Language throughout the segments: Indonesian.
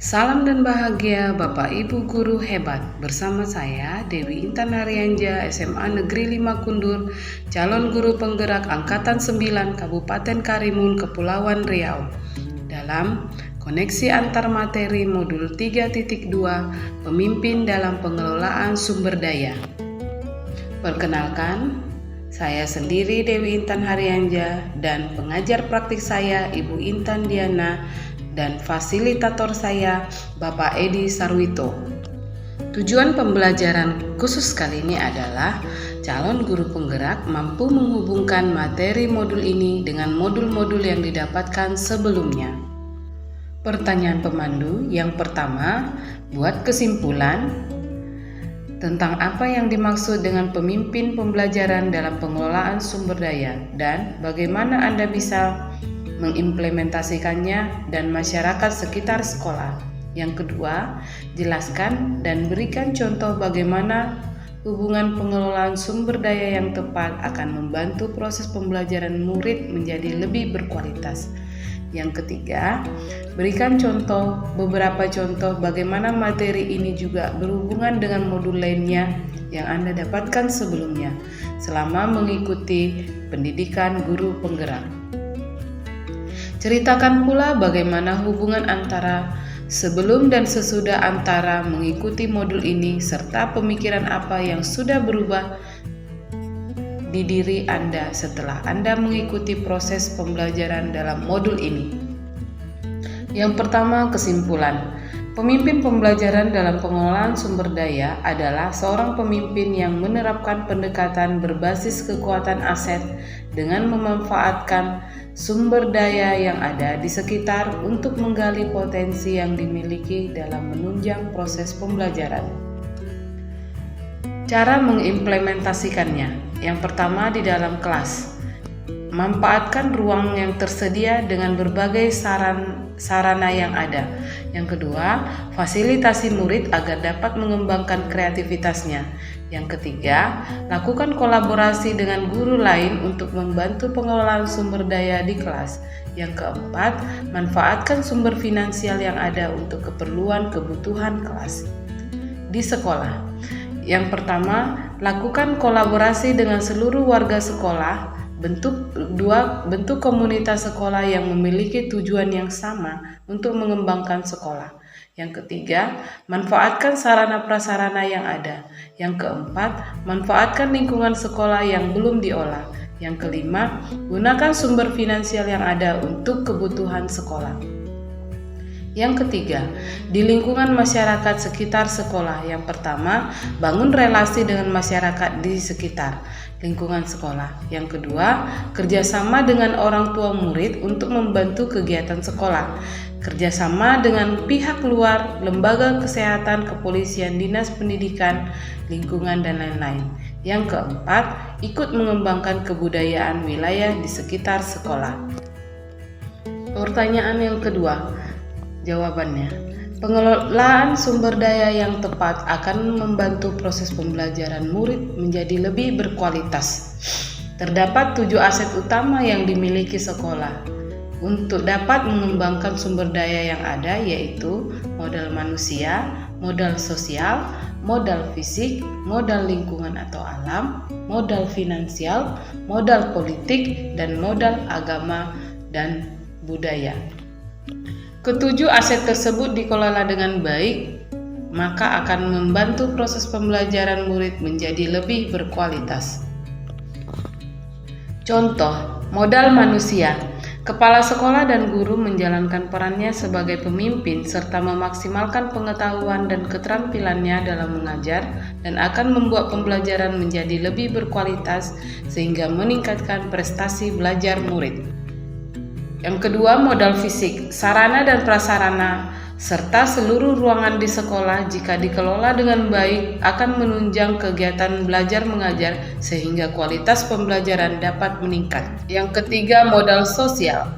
Salam dan bahagia Bapak Ibu Guru hebat. Bersama saya Dewi Intan Haryanja, SMA Negeri 5 Kundur, calon guru penggerak Angkatan 9 Kabupaten Karimun, Kepulauan Riau. Dalam koneksi antar materi modul 3.2 Pemimpin dalam pengelolaan sumber daya. Perkenalkan, saya sendiri Dewi Intan Haryanja dan pengajar praktik saya Ibu Intan Diana dan fasilitator saya Bapak Edi Sarwito. Tujuan pembelajaran khusus kali ini adalah calon guru penggerak mampu menghubungkan materi modul ini dengan modul-modul yang didapatkan sebelumnya. Pertanyaan pemandu yang pertama, buat kesimpulan tentang apa yang dimaksud dengan pemimpin pembelajaran dalam pengelolaan sumber daya dan bagaimana Anda bisa mengimplementasikannya dan masyarakat sekitar sekolah. Yang kedua, jelaskan dan berikan contoh bagaimana hubungan pengelolaan sumber daya yang tepat akan membantu proses pembelajaran murid menjadi lebih berkualitas. Yang ketiga, berikan beberapa contoh bagaimana materi ini juga berhubungan dengan modul lainnya yang Anda dapatkan sebelumnya selama mengikuti pendidikan guru penggerak. Ceritakan pula bagaimana hubungan antara sebelum dan sesudah antara mengikuti modul ini serta pemikiran apa yang sudah berubah di diri Anda setelah Anda mengikuti proses pembelajaran dalam modul ini. Yang pertama, kesimpulan. Pemimpin pembelajaran dalam pengelolaan sumber daya adalah seorang pemimpin yang menerapkan pendekatan berbasis kekuatan aset dengan memanfaatkan sumber daya yang ada di sekitar untuk menggali potensi yang dimiliki dalam menunjang proses pembelajaran. Cara mengimplementasikannya. Yang pertama, di dalam kelas. Manfaatkan ruang yang tersedia dengan berbagai sarana yang ada. Yang kedua, fasilitasi murid agar dapat mengembangkan kreativitasnya. Yang ketiga, lakukan kolaborasi dengan guru lain untuk membantu pengelolaan sumber daya di kelas. Yang keempat, manfaatkan sumber finansial yang ada untuk kebutuhan kelas di sekolah. Yang pertama, lakukan kolaborasi dengan seluruh warga sekolah. Bentuk komunitas sekolah yang memiliki tujuan yang sama untuk mengembangkan sekolah. Yang ketiga, manfaatkan sarana prasarana yang ada. Yang keempat, manfaatkan lingkungan sekolah yang belum diolah. Yang kelima, gunakan sumber finansial yang ada untuk kebutuhan sekolah. Yang ketiga, di lingkungan masyarakat sekitar sekolah. Yang pertama, bangun relasi dengan masyarakat di sekitar lingkungan sekolah. Yang kedua, kerjasama dengan orang tua murid untuk membantu kegiatan sekolah. Kerjasama dengan pihak luar, lembaga kesehatan, kepolisian, dinas pendidikan, lingkungan, dan lain-lain. Yang keempat, ikut mengembangkan kebudayaan wilayah di sekitar sekolah. Pertanyaan yang kedua. Jawabannya, pengelolaan sumber daya yang tepat akan membantu proses pembelajaran murid menjadi lebih berkualitas. Terdapat 7 aset utama yang dimiliki sekolah untuk dapat mengembangkan sumber daya yang ada, yaitu modal manusia, modal sosial, modal fisik, modal lingkungan atau alam, modal finansial, modal politik, dan modal agama dan budaya. Ketujuh aset tersebut dikelola dengan baik, maka akan membantu proses pembelajaran murid menjadi lebih berkualitas. Contoh, modal manusia. Kepala sekolah dan guru menjalankan perannya sebagai pemimpin serta memaksimalkan pengetahuan dan keterampilannya dalam mengajar dan akan membuat pembelajaran menjadi lebih berkualitas sehingga meningkatkan prestasi belajar murid. Yang kedua, modal fisik, sarana dan prasarana, serta seluruh ruangan di sekolah jika dikelola dengan baik akan menunjang kegiatan belajar mengajar sehingga kualitas pembelajaran dapat meningkat. Yang ketiga, modal sosial,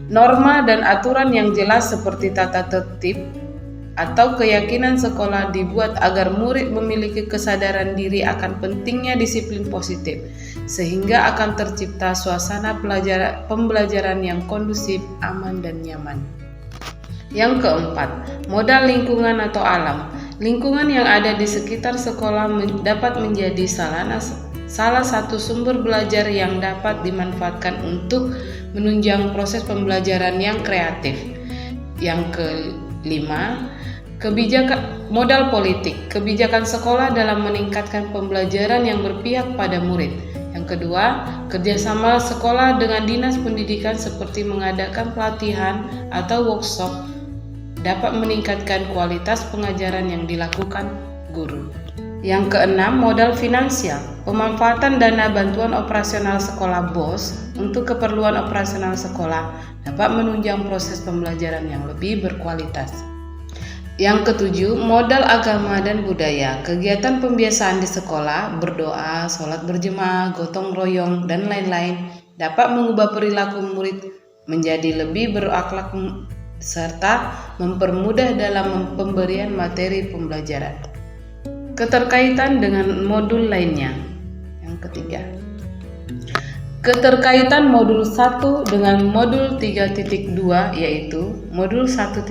norma dan aturan yang jelas seperti tata tertib atau keyakinan sekolah dibuat agar murid memiliki kesadaran diri akan pentingnya disiplin positif, sehingga akan tercipta suasana pembelajaran yang kondusif, aman, dan nyaman. Yang keempat, modal lingkungan atau alam. Lingkungan yang ada di sekitar sekolah dapat menjadi salah satu sumber belajar yang dapat dimanfaatkan untuk menunjang proses pembelajaran yang kreatif. Yang kelima, modal politik. Kebijakan sekolah dalam meningkatkan pembelajaran yang berpihak pada murid. Yang kedua, kerjasama sekolah dengan dinas pendidikan seperti mengadakan pelatihan atau workshop dapat meningkatkan kualitas pengajaran yang dilakukan guru. Yang keenam, modal finansial. Pemanfaatan dana bantuan operasional sekolah BOS untuk keperluan operasional sekolah dapat menunjang proses pembelajaran yang lebih berkualitas. Yang ketujuh, modal agama dan budaya. Kegiatan pembiasaan di sekolah, berdoa, sholat berjemaah, gotong royong, dan lain-lain dapat mengubah perilaku murid menjadi lebih berakhlak serta mempermudah dalam pemberian materi pembelajaran. Keterkaitan dengan modul lainnya. Yang ketiga, keterkaitan modul 1 dengan modul 3.2 yaitu modul 1.1.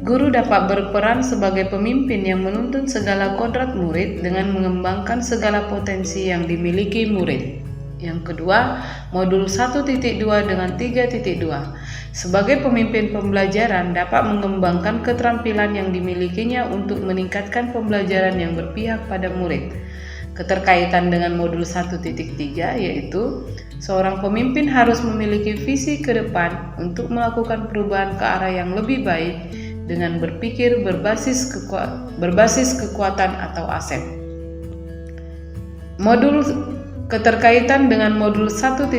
Guru dapat berperan sebagai pemimpin yang menuntun segala kodrat murid dengan mengembangkan segala potensi yang dimiliki murid. Yang kedua, modul 1.2 dengan 3.2. Sebagai pemimpin pembelajaran dapat mengembangkan keterampilan yang dimilikinya untuk meningkatkan pembelajaran yang berpihak pada murid. Keterkaitan dengan modul 1.3 yaitu seorang pemimpin harus memiliki visi ke depan untuk melakukan perubahan ke arah yang lebih baik dengan berpikir berbasis kekuatan atau aset. Keterkaitan dengan modul 1.4.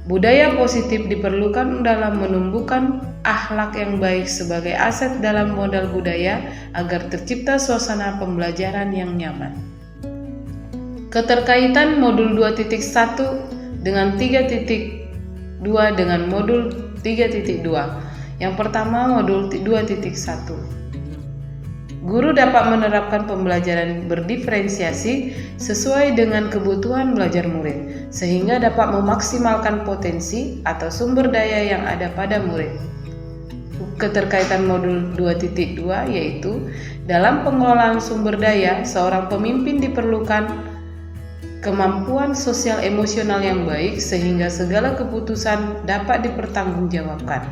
Budaya positif diperlukan dalam menumbuhkan akhlak yang baik sebagai aset dalam modal budaya agar tercipta suasana pembelajaran yang nyaman. Keterkaitan modul 2.1 dengan 3.2 dengan modul 3.2. Yang pertama, modul 2.1. Guru dapat menerapkan pembelajaran berdiferensiasi sesuai dengan kebutuhan belajar murid, sehingga dapat memaksimalkan potensi atau sumber daya yang ada pada murid. Keterkaitan modul 2.2 yaitu dalam pengelolaan sumber daya, seorang pemimpin diperlukan kemampuan sosial emosional yang baik sehingga segala keputusan dapat dipertanggungjawabkan.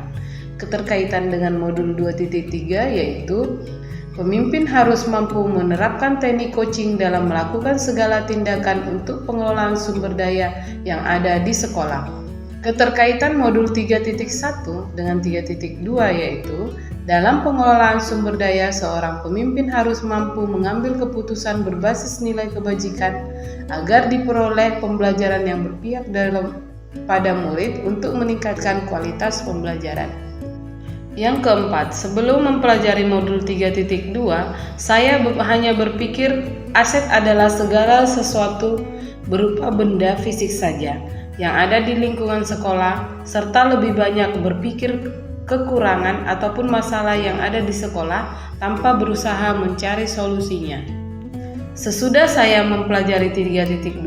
Keterkaitan dengan modul 2.3 yaitu pemimpin harus mampu menerapkan teknik coaching dalam melakukan segala tindakan untuk pengelolaan sumber daya yang ada di sekolah. Keterkaitan modul 3.1 dengan 3.2 yaitu dalam pengelolaan sumber daya, seorang pemimpin harus mampu mengambil keputusan berbasis nilai kebajikan agar diperoleh pembelajaran yang berpihak pada murid untuk meningkatkan kualitas pembelajaran. Yang keempat, sebelum mempelajari modul 3.2, saya hanya berpikir aset adalah segala sesuatu berupa benda fisik saja yang ada di lingkungan sekolah, serta lebih banyak berpikir kekurangan ataupun masalah yang ada di sekolah tanpa berusaha mencari solusinya. Sesudah saya mempelajari 3.2,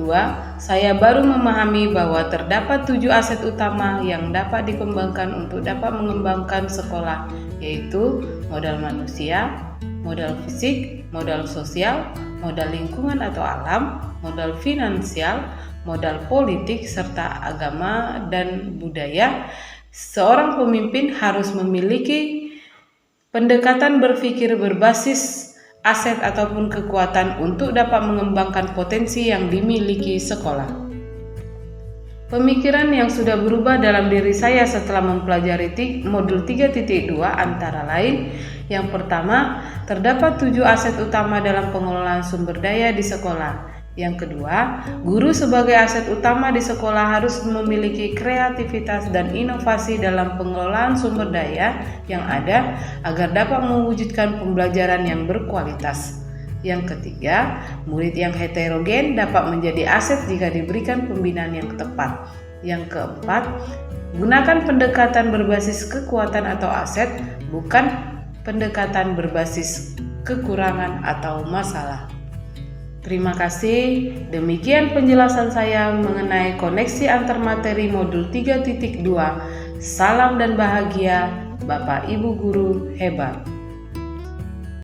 saya baru memahami bahwa terdapat 7 aset utama yang dapat dikembangkan untuk dapat mengembangkan sekolah, yaitu modal manusia, modal fisik, modal sosial, modal lingkungan atau alam, modal finansial, modal politik, serta agama dan budaya. Seorang pemimpin harus memiliki pendekatan berpikir berbasis aset ataupun kekuatan untuk dapat mengembangkan potensi yang dimiliki sekolah. Pemikiran yang sudah berubah dalam diri saya setelah mempelajari modul 3.2 antara lain, yang pertama, terdapat 7 aset utama dalam pengelolaan sumber daya di sekolah. Yang kedua, guru sebagai aset utama di sekolah harus memiliki kreativitas dan inovasi dalam pengelolaan sumber daya yang ada agar dapat mewujudkan pembelajaran yang berkualitas. Yang ketiga, murid yang heterogen dapat menjadi aset jika diberikan pembinaan yang tepat. Yang keempat, gunakan pendekatan berbasis kekuatan atau aset, bukan pendekatan berbasis kekurangan atau masalah. Terima kasih. Demikian penjelasan saya mengenai koneksi antar materi modul 3.2. Salam dan bahagia. Bapak Ibu guru hebat.